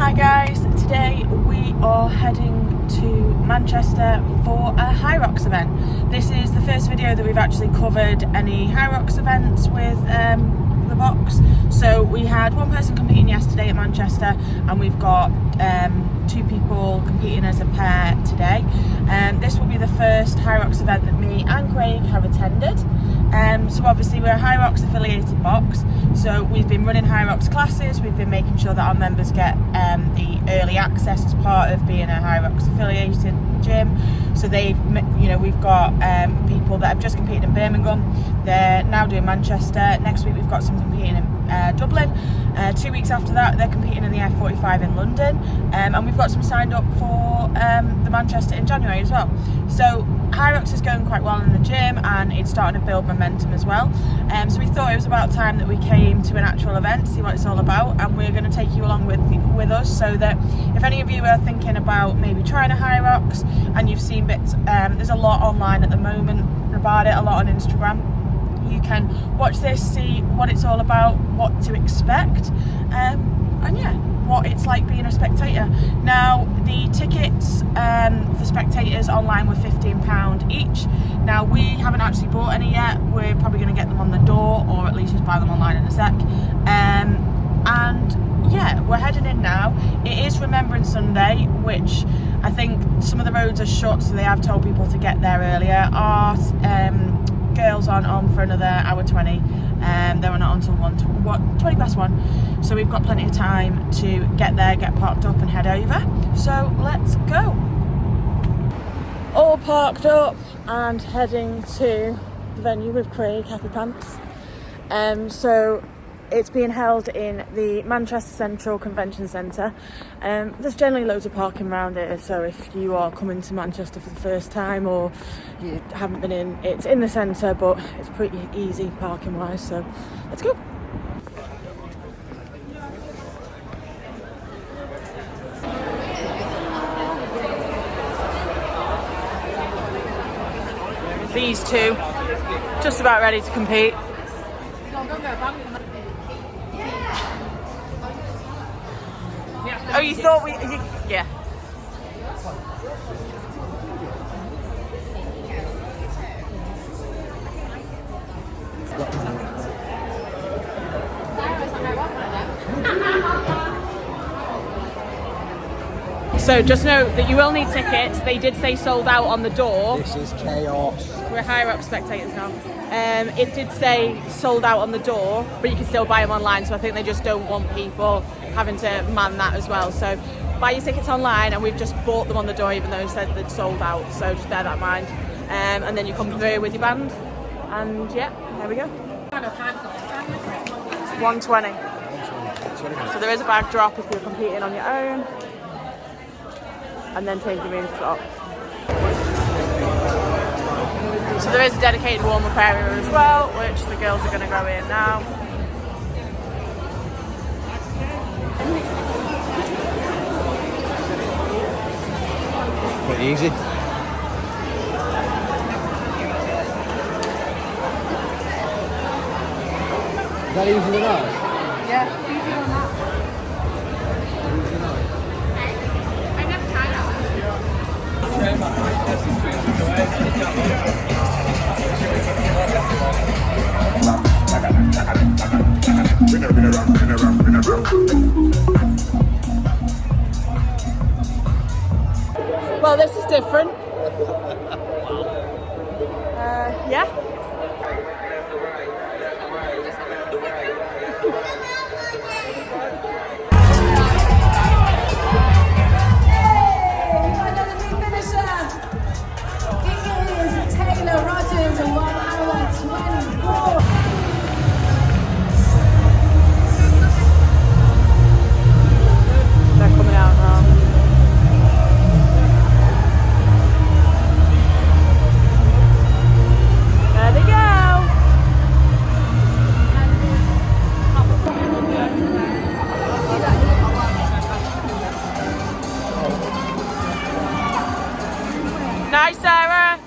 Hi guys, today we are heading to Manchester for a Hyrox event. This is the first video that we've actually covered any Hyrox events with the box. So we had one person competing yesterday at Manchester and we've got two people competing as a pair today. This will be the first Hyrox event that me and Craig have attended. So obviously we're a Hyrox affiliated box, so we've been running Hyrox classes, we've been making sure that our members get the early access as part of being a Hyrox affiliated gym. So we've got people that have just competed in Birmingham, they're now doing Manchester. Next week we've got some competing in Dublin. 2 weeks after that they're competing in the F45 in London, and we've got some signed up for the Manchester in January as well. So Hyrox is going quite well in the gym and it's starting to build momentum as well. So we thought it was about time that we came to an actual event, see what it's all about, and we're going to take you along with us, so that if any of you are thinking about maybe trying a Hyrox and you've seen bits, there's a lot online at the moment about it, a lot on Instagram. You can watch this, see what it's all about, what to expect, and yeah, what it's like being a spectator. Now, the tickets for spectators online were £15 each. Now, we haven't actually bought any yet. We're probably going to get them on the door, or at least just buy them online in a sec. And yeah, we're heading in now. It is Remembrance Sunday, which I think some of the roads are shut, so they have told people to get there earlier. Our girls aren't on for another hour 20. They're not until 20 past 1. So we've got plenty of time to get there, get parked up and head over. So let's go. All parked up and heading to the venue with Craig, Happy Pants. So it's being held in the Manchester Central Convention Centre. There's generally loads of parking around it, so if you are coming to Manchester for the first time or you haven't been in, it's in the centre, but it's pretty easy parking wise, so let's go. These two, just about ready to compete. Oh, you thought yeah. So just know that you will need tickets. They did say sold out on the door. This is chaos. We're Hyrox spectators now. It did say sold out on the door, but you can still buy them online, so I think they just don't want people having to man that as well. So buy your tickets online, and we've just bought them on the door even though it said they'd sold out, so just bear that in mind. And then you come through with your band, and yeah, there we go. It's 120. So there is a bag drop if you're competing on your own, and then change your room slot. So there is a dedicated warm-up area as well, which the girls are going to go in now. Pretty easy. Is that easier than ours? Yeah, easier than that. I never tried Well, this is different. Yeah. Nice, Sarah.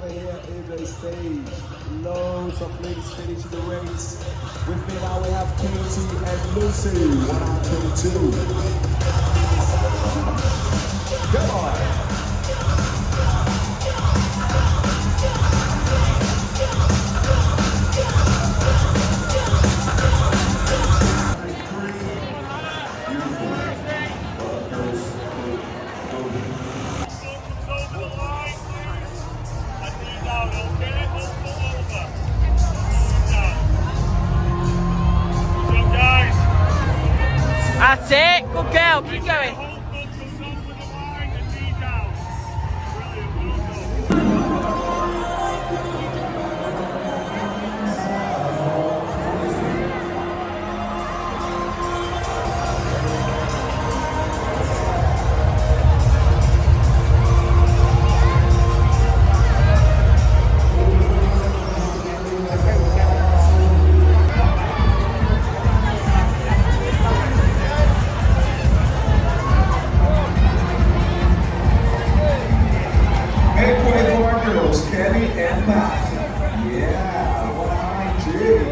over here in the stage. Loads of ladies finishing the race. With me now we have Katie and Lucy. 1 hour 22. Come on. That's it. Good girl. Keep going. Kelly and Matt. Yeah, what I did.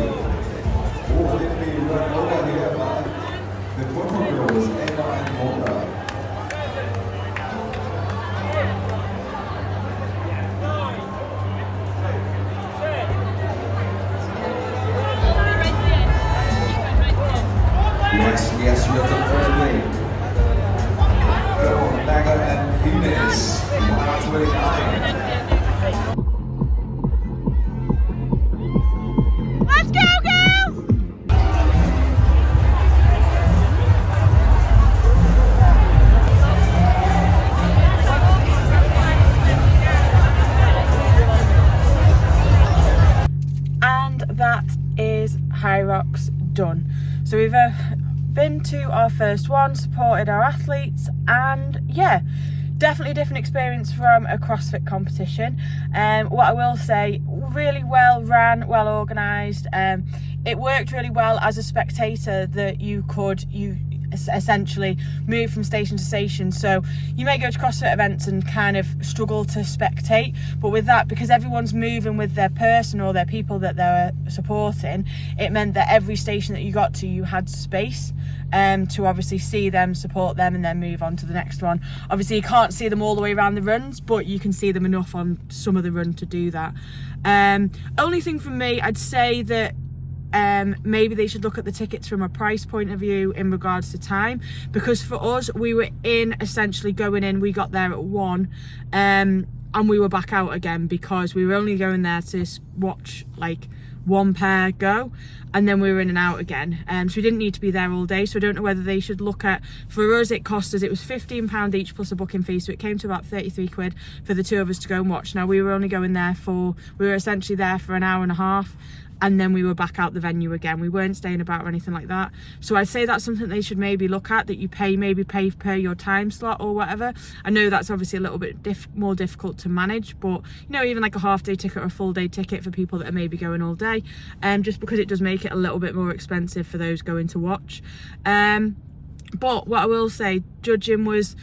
Oh, let me run over here, man. The purple girls, Emma and Mona. Yes, you're the first lane. Come on, Naga and Venus. 129. Let's go, girls! And that is Hyrox done. So we've been to our first one, supported our athletes, and yeah, definitely a different experience from a CrossFit competition. What I will say, really well ran, well organised. It worked really well as a spectator that you essentially move from station to station. So you may go to CrossFit events and kind of struggle to spectate, but with that, because everyone's moving with their person or their people that they're supporting, it meant that every station that you got to, you had space to obviously see them, support them, and then move on to the next one. Obviously you can't see them all the way around the runs, but you can see them enough on some of the run to do that. Only thing from me, I'd say that maybe they should look at the tickets from a price point of view in regards to time, because for us, we were essentially going in, we got there at 1 and we were back out again because we were only going there to watch like one pair go, and then we were in and out again. So we didn't need to be there all day. So I don't know whether they should look at, for us it cost us, it was £15 each plus a booking fee, so it came to about 33 quid for the two of us to go and watch. Now we were only going there we were essentially there for an hour and a half, and then we were back out the venue again. We weren't staying about or anything like that. So I'd say that's something they should maybe look at, that you maybe pay per your time slot or whatever. I know that's obviously a little bit more difficult to manage, but you know, even like a half day ticket or a full day ticket for people that are maybe going all day, just because it does make it a little bit more expensive for those going to watch. But what I will say, judging was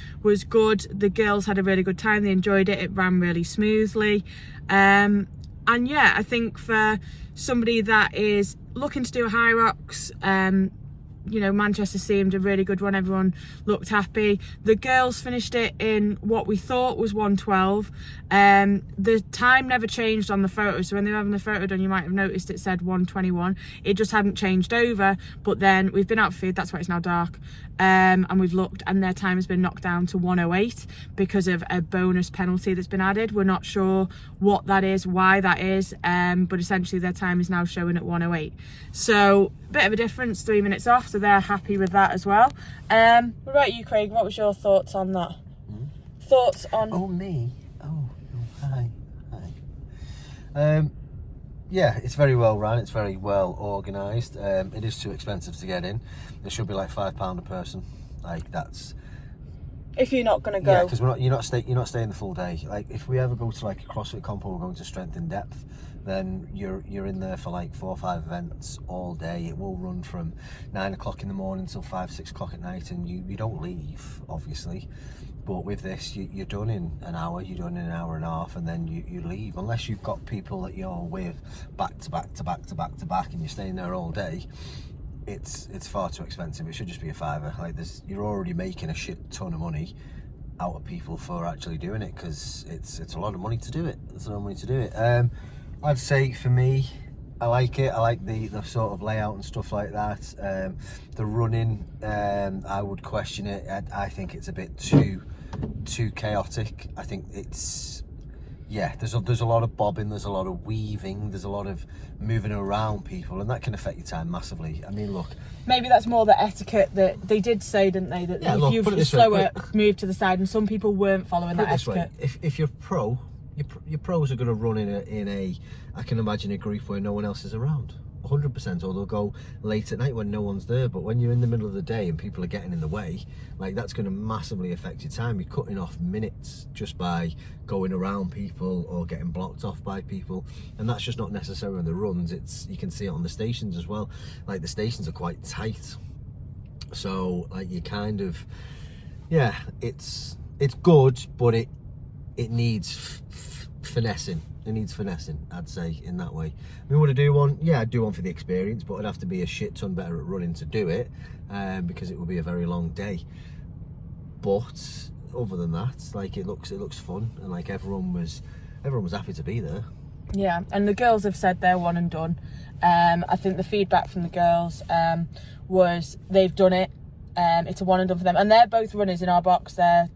good. The girls had a really good time. They enjoyed it. It ran really smoothly. And yeah, I think for somebody that is looking to do a Hyrox, you know, Manchester seemed a really good one. Everyone looked happy. The girls finished it in what we thought was 1:12. The time never changed on the photo, so when they were having the photo done, you might have noticed it said 1:21. It just hadn't changed over. But then we've been out for food, that's why it's now dark, and we've looked, and their time has been knocked down to 1:08 because of a bonus penalty that's been added. We're not sure what that is, why that is, but essentially their time is now showing at 1:08. So bit of a difference, 3 minutes off, so they're happy with that as well. What about you, Craig? What was your thoughts on that? Thoughts on... Oh, me? Oh, hi. Yeah, it's very well run, it's very well organised. It is too expensive to get in. It should be like £5 a person. Like, that's... If you're not going to go. Yeah, because you're not staying the full day. Like, if we ever go to like a CrossFit comp or we're going to strength in depth, then you're in there for like 4 or 5 events all day. It will run from 9 o'clock in the morning till 5, 6 o'clock at night, and you don't leave, obviously. But with this, you're done in an hour, you're done in an hour and a half, and then you leave. Unless you've got people that you're with back to back to back to back to back, and you're staying there all day, it's far too expensive. It should just be a fiver. Like you're already making a shit ton of money out of people for actually doing it, because it's a lot of money to do it. It's a lot of money to do it. I'd say for me, I like it. I like the sort of layout and stuff like that. The running, I would question it. I think it's a bit too chaotic. I think it's, yeah, there's a lot of bobbing, there's a lot of weaving, there's a lot of moving around people, and that can affect your time massively. I mean, look, maybe that's more the etiquette that they did say, didn't they, that if you're slower, move to the side, and some people weren't following that etiquette. If you're pro, your pros are going to run in a I can imagine a group where no one else is around, 100%, or they'll go late at night when no one's there. But when you're in the middle of the day and people are getting in the way, like, that's going to massively affect your time. You're cutting off minutes just by going around people or getting blocked off by people, and that's just not necessary on the runs. You can see it on the stations as well. Like, the stations are quite tight, so like you kind of, yeah, it's good, but it needs finessing. It needs finessing, I'd say, in that way. I mean, would I do one? Yeah, I'd do one for the experience, but I'd have to be a shit ton better at running to do it, because it would be a very long day. But other than that, like, it looks fun, and like everyone was happy to be there. Yeah, and the girls have said they're one and done. I think the feedback from the girls was they've done it. It's a one and done for them, and they're both runners in our box. They're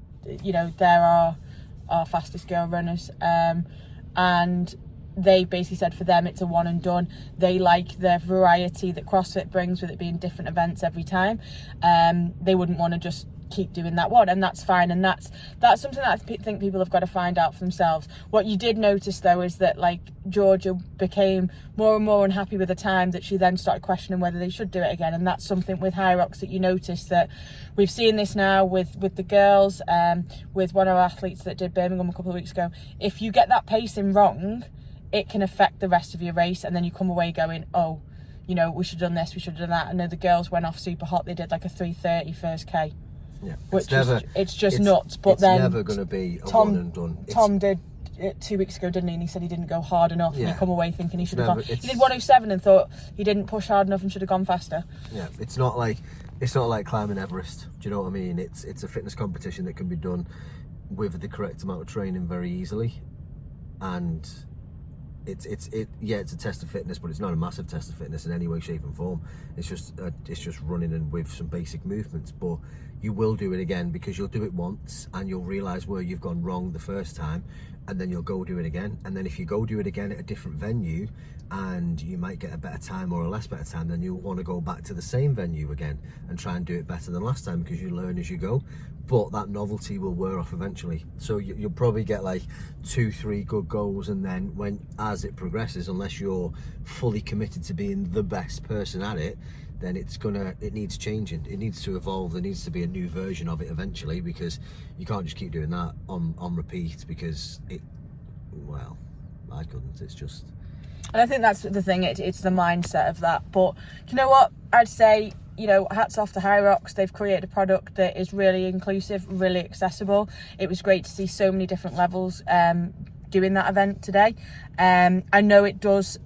our fastest girl runners, and they basically said for them it's a one and done. They like the variety that CrossFit brings, with it being different events every time. They wouldn't want to just keep doing that one, and that's fine, and that's something that I think people have got to find out for themselves. What you did notice though is that, like, Georgia became more and more unhappy with the time, that she then started questioning whether they should do it again, and that's something with Hyrox that you notice, that we've seen this now with the girls, with one of our athletes that did Birmingham a couple of weeks ago. If you get that pacing wrong, it can affect the rest of your race, and then you come away going, oh, you know, we should have done this, we should have done that. I know the girls went off super hot. They did like a 3:30 first K. Yeah, it's just nuts. But then it's never going to be a one and done. Tom did it 2 weeks ago, didn't he? And he said he didn't go hard enough. Yeah. And he come away thinking he should have gone. He did 1:07 and thought he didn't push hard enough and should have gone faster. Yeah, it's not like climbing Everest. Do you know what I mean? It's a fitness competition that can be done with the correct amount of training very easily, and it's a test of fitness, but it's not a massive test of fitness in any way, shape and form. It's just running and with some basic movements. But you will do it again, because you'll do it once and you'll realise where you've gone wrong the first time, and then you'll go do it again. And then if you go do it again at a different venue and you might get a better time or a less better time, then you'll want to go back to the same venue again and try and do it better than last time, because you learn as you go. But that novelty will wear off eventually. So you'll probably get like 2-3 good goals, and then as it progresses, unless you're fully committed to being the best person at it, then it needs changing. It needs to evolve. There needs to be a new version of it eventually, because you can't just keep doing that on repeat, because I couldn't. It's just... And I think that's the thing, it's the mindset of that. But you know what? I'd say, you know, hats off to Hyrox. They've created a product that is really inclusive, really accessible. It was great to see so many different levels doing that event today. I know it does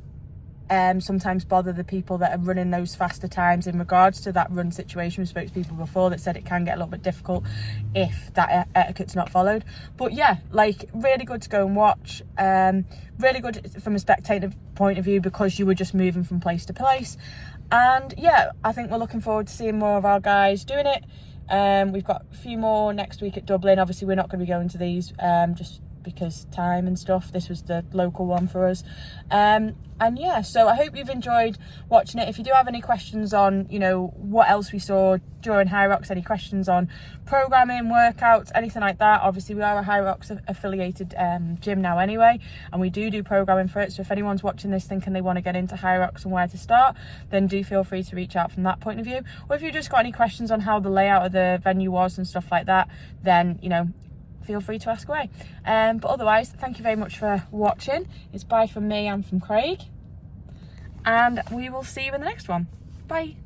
sometimes bother the people that are running those faster times in regards to that run situation. We spoke to people before that said it can get a little bit difficult if that etiquette's not followed. But yeah, like, really good to go and watch. Really good from a spectator point of view, because you were just moving from place to place. And yeah, I think we're looking forward to seeing more of our guys doing it. We've got a few more next week at Dublin. Obviously, we're not going to be going to these just because time and stuff. This was the local one for us. And yeah, so I hope you've enjoyed watching it. If you do have any questions on, you know, what else we saw during Hyrox, any questions on programming, workouts, anything like that, obviously we are a Hyrox affiliated gym now anyway, and we do programming for it. So if anyone's watching this thinking they want to get into Hyrox and where to start, then do feel free to reach out from that point of view. Or if you've just got any questions on how the layout of the venue was and stuff like that, then, you know, feel free to ask away. But otherwise, thank you very much for watching. It's bye from me and from Craig, and we will see you in the next one. Bye.